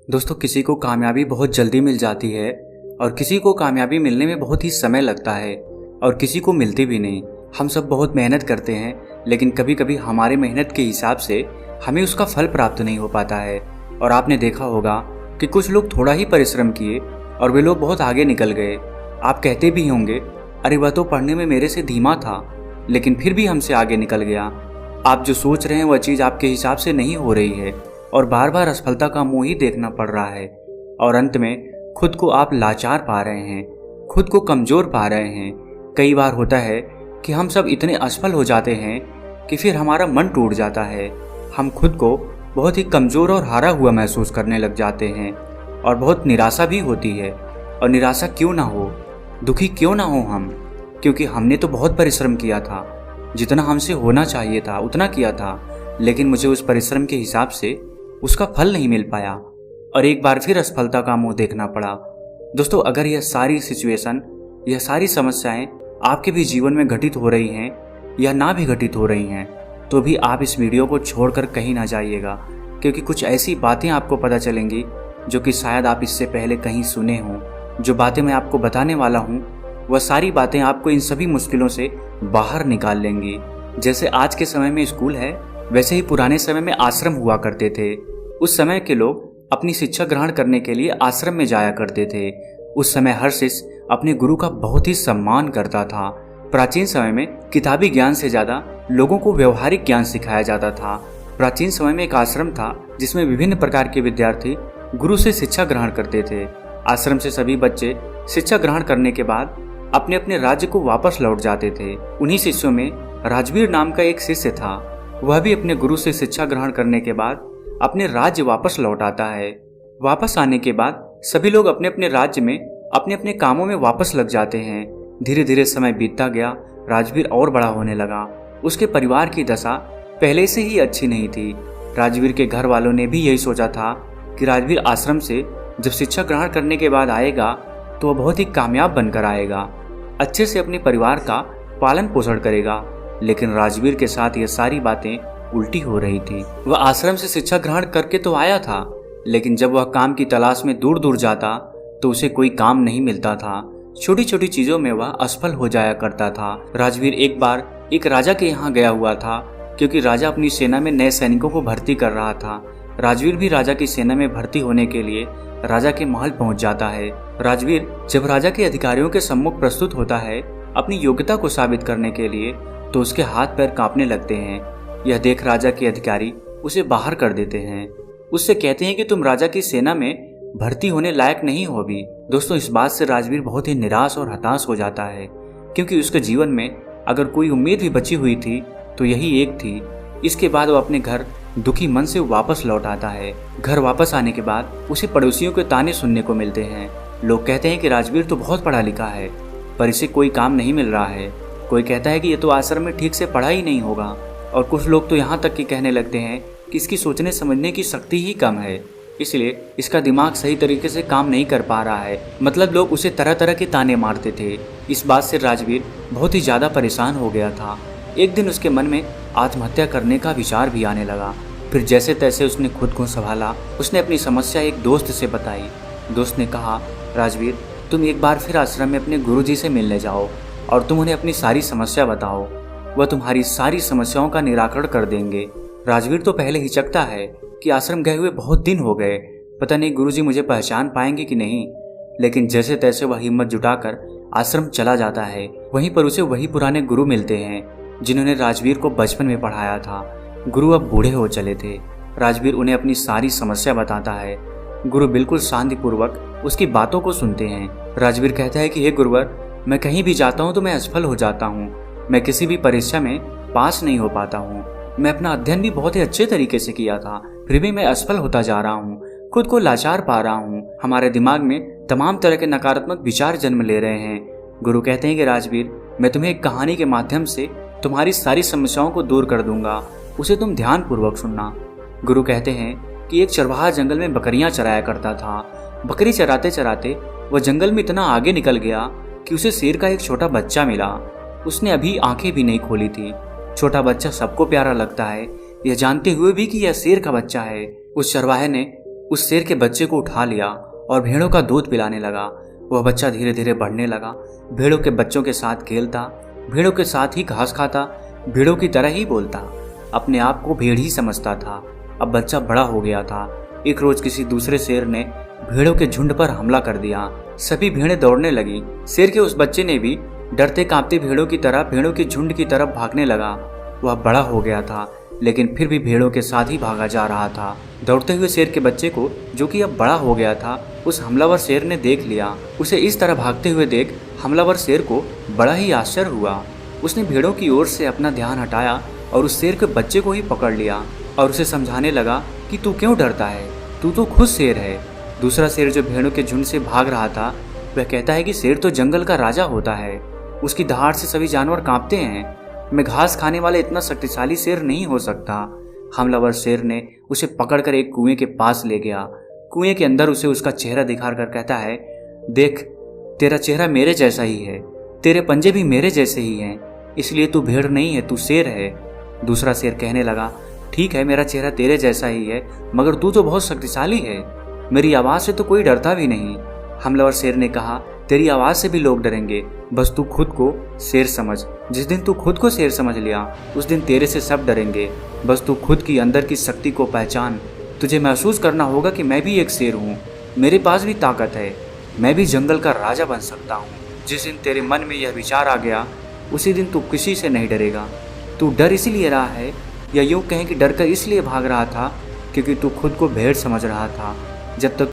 दोस्तों, किसी को कामयाबी बहुत जल्दी मिल जाती है और किसी को कामयाबी मिलने में बहुत ही समय लगता है और किसी को मिलती भी नहीं। हम सब बहुत मेहनत करते हैं, लेकिन कभी कभी हमारे मेहनत के हिसाब से हमें उसका फल प्राप्त नहीं हो पाता है। और आपने देखा होगा कि कुछ लोग थोड़ा ही परिश्रम किए और वे लोग बहुत आगे निकल गए। आप कहते भी होंगे, अरे वह तो पढ़ने में मेरे से धीमा था लेकिन फिर भी हमसे आगे निकल गया। आप जो सोच रहे हैं वह चीज़ आपके हिसाब से नहीं हो रही है और बार बार असफलता का मुंह ही देखना पड़ रहा है और अंत में खुद को आप लाचार पा रहे हैं, खुद को कमज़ोर पा रहे हैं। कई बार होता है कि हम सब इतने असफल हो जाते हैं कि फिर हमारा मन टूट जाता है। हम खुद को बहुत ही कमज़ोर और हारा हुआ महसूस करने लग जाते हैं और बहुत निराशा भी होती है। और निराशा क्यों ना हो, दुखी क्यों ना हो हम, क्योंकि हमने तो बहुत परिश्रम किया था, जितना हमसे होना चाहिए था उतना किया था, लेकिन मुझे उस परिश्रम के हिसाब से उसका फल नहीं मिल पाया और एक बार फिर असफलता का मुंह देखना पड़ा। दोस्तों, अगर यह सारी सिचुएशन, यह सारी समस्याएं आपके भी जीवन में घटित हो रही हैं या ना भी घटित हो रही हैं, तो भी आप इस वीडियो को छोड़कर कहीं ना जाइएगा, क्योंकि कुछ ऐसी बातें आपको पता चलेंगी जो कि शायद आप इससे पहले कहीं सुने हों। जो बातें मैं आपको बताने वाला हूँ वह सारी बातें आपको इन सभी मुश्किलों से बाहर निकाल लेंगी। जैसे आज के समय में स्कूल है, वैसे ही पुराने समय में आश्रम हुआ करते थे। उस समय के लोग अपनी शिक्षा ग्रहण करने के लिए आश्रम में जाया करते थे। उस समय हर शिष्य अपने गुरु का बहुत ही सम्मान करता था। प्राचीन समय में किताबी ज्ञान से ज्यादा लोगों को व्यवहारिक ज्ञान सिखाया जाता था। प्राचीन समय में एक आश्रम था जिसमें विभिन्न प्रकार के विद्यार्थी गुरु से शिक्षा ग्रहण करते थे। आश्रम से सभी बच्चे शिक्षा ग्रहण करने के बाद अपने अपने राज्य को वापस लौट जाते थे। उन्हीं शिष्यों में राजवीर नाम का एक शिष्य था। वह भी अपने गुरु से शिक्षा ग्रहण करने के बाद अपने राज्य वापस लौट आता है। वापस आने के बाद सभी लोग अपने अपने राज्य में अपने अपने कामों में वापस लग जाते हैं। धीरे धीरे समय बीतता गया, राजवीर और बड़ा होने लगा। उसके परिवार की दशा पहले से ही अच्छी नहीं थी। राजवीर के घर वालों ने भी यही सोचा था कि राजवीर आश्रम से जब शिक्षा ग्रहण करने के बाद आएगा तो वह बहुत ही कामयाब बनकर आएगा, अच्छे से अपने परिवार का पालन पोषण करेगा। लेकिन राजवीर के साथ ये सारी बातें उल्टी हो रही थी। वह आश्रम से शिक्षा ग्रहण करके तो आया था, लेकिन जब वह काम की तलाश में दूर दूर जाता तो उसे कोई काम नहीं मिलता था। छोटी छोटी चीजों में वह असफल हो जाया करता था। राजवीर एक बार एक राजा के यहाँ गया हुआ था, क्योंकि राजा अपनी सेना में नए सैनिकों को भर्ती कर रहा था। राजवीर भी राजा की सेना में भर्ती होने के लिए राजा के महल पहुंच जाता है। राजवीर जब राजा के अधिकारियों के सम्मुख प्रस्तुत होता है अपनी योग्यता को साबित करने के लिए, तो उसके हाथ पैर कांपने लगते हैं। यह देख राजा के अधिकारी उसे बाहर कर देते हैं। उससे कहते हैं कि तुम राजा की सेना में भर्ती होने लायक नहीं हो अभी। दोस्तों, इस बात से राजवीर बहुत ही निराश और हताश हो जाता है, क्योंकि उसके जीवन में अगर कोई उम्मीद भी बची हुई थी तो यही एक थी। इसके बाद वो अपने घर दुखी मन से वापस लौट आता है। घर वापस आने के बाद उसे पड़ोसियों के ताने सुनने को मिलते हैं। लोग कहते हैं कि राजवीर तो बहुत पढ़ा लिखा है, पर इसे कोई काम नहीं मिल रहा है। कोई कहता है कि ये तो आश्रम में ठीक से पढ़ा ही नहीं होगा, और कुछ लोग तो यहाँ तक कि कहने लगते हैं कि इसकी सोचने समझने की शक्ति ही कम है, इसलिए इसका दिमाग सही तरीके से काम नहीं कर पा रहा है। मतलब लोग उसे तरह तरह के ताने मारते थे। इस बात से राजवीर बहुत ही ज़्यादा परेशान हो गया था। एक दिन उसके मन में आत्महत्या करने का विचार भी आने लगा। फिर जैसे तैसे उसने खुद को संभाला। उसने अपनी समस्या एक दोस्त से बताई। दोस्त ने कहा, राजवीर, तुम एक बार फिर आश्रम में अपने गुरुजी से मिलने जाओ और तुम उन्हें अपनी सारी समस्या बताओ, वह तुम्हारी सारी समस्याओं का निराकरण कर देंगे। राजवीर तो पहले हिचकता है कि आश्रम गए हुए बहुत दिन हो गए, पता नहीं गुरुजी मुझे पहचान पाएंगे कि नहीं। लेकिन जैसे तैसे वह हिम्मत जुटाकर आश्रम चला जाता है। वहीं पर उसे वही पुराने गुरु मिलते हैं जिन्होंने राजवीर को बचपन में पढ़ाया था। गुरु अब बूढ़े हो चले थे। राजवीर उन्हें अपनी सारी समस्या बताता है। गुरु बिल्कुल शांतिपूर्वक उसकी बातों को सुनते हैं। राजवीर कहता है कि हे गुरुवर, मैं कहीं भी जाता हूँ तो मैं असफल हो जाता हूँ। मैं किसी भी परीक्षा में पास नहीं हो पाता हूँ। मैं अपना अध्ययन भी बहुत ही अच्छे तरीके से किया था, फिर भी मैं असफल होता जा रहा हूँ, खुद को लाचार पा रहा हूँ। हमारे दिमाग में तमाम तरह के नकारात्मक विचार जन्म ले रहे हैं। गुरु कहते हैं कि राजवीर, मैं तुम्हें एक कहानी के माध्यम से तुम्हारी सारी समस्याओं को दूर कर दूंगा, उसे तुम ध्यान पूर्वक सुनना। गुरु कहते हैं कि एक चरवाहा जंगल में बकरियां चराया करता था। बकरी चराते चराते वह जंगल में इतना आगे निकल गया कि उसे शेर का एक छोटा बच्चा मिला। उसने अभी आंखें भी नहीं खोली थी। छोटा बच्चा सबको प्यारा लगता है, यह जानते हुए भी कि यह शेर का बच्चा है। उस चरवाहे ने उस शेर के बच्चे को उठा लिया और भेड़ों का दूध पिलाने लगा। वह बच्चा धीरे धीरे बढ़ने लगा, भेड़ों के बच्चों के साथ खेलता, भेड़ों के साथ ही घास खाता, भेड़ों की तरह ही बोलता, अपने आप को भेड़ ही समझता था। अब बच्चा बड़ा हो गया था। एक रोज किसी दूसरे शेर ने भेड़ों के झुंड पर हमला कर दिया। सभी भेड़ें दौड़ने लगी। शेर के उस बच्चे ने भी डरते कांपते भेड़ों की तरह भेड़ों के झुंड की तरफ भागने लगा। वह बड़ा हो गया था, लेकिन फिर भी भेड़ों के साथ ही भागा जा रहा था। दौड़ते हुए शेर के बच्चे को, जो कि अब बड़ा हो गया था, उस हमलावर शेर ने देख लिया। उसे इस तरह भागते हुए देख हमलावर शेर को बड़ा ही आश्चर्य हुआ। उसने भेड़ों की ओर से अपना ध्यान हटाया और उस शेर के बच्चे को ही पकड़ लिया और उसे समझाने लगा कि तू क्यों डरता है, तू तो खुद शेर है। दूसरा शेर जो भेड़ों के झुंड से भाग रहा था, वह कहता है कि शेर तो जंगल का राजा होता है, उसकी दहाड़ से सभी जानवर कांपते हैं। मैं घास खाने वाला इतना शक्तिशाली शेर नहीं हो सकता। हमलावर शेर ने उसे पकड़कर एक कुएं के पास ले गया। कुएं के अंदर उसे उसका चेहरा दिखाकर कहता है, देख, तेरा चेहरा मेरे जैसा ही है, तेरे पंजे भी मेरे जैसे ही हैं, इसलिए तू भेड़ नहीं है, तू शेर है। दूसरा शेर कहने लगा, ठीक है, मेरा चेहरा तेरे जैसा ही है, मगर तू तो बहुत शक्तिशाली है, मेरी आवाज़ से तो कोई डरता भी नहीं। हमलावर शेर ने कहा, तेरी आवाज़ से भी लोग डरेंगे, बस तू खुद को शेर समझ। जिस दिन तू खुद को शेर समझ लिया, उस दिन तेरे से सब डरेंगे। बस तू खुद की अंदर की शक्ति को पहचान। तुझे महसूस करना होगा कि मैं भी एक शेर हूँ, मेरे पास भी ताकत है, मैं भी जंगल का राजा बन सकता हूँ। जिस दिन तेरे मन में यह विचार आ गया, उसी दिन तू किसी से नहीं डरेगा। तू डर इसीलिए रहा है, या यूँ कहें कि डर कर इसलिए भाग रहा था, क्योंकि तू खुद को भेड़ समझ रहा था। जब तक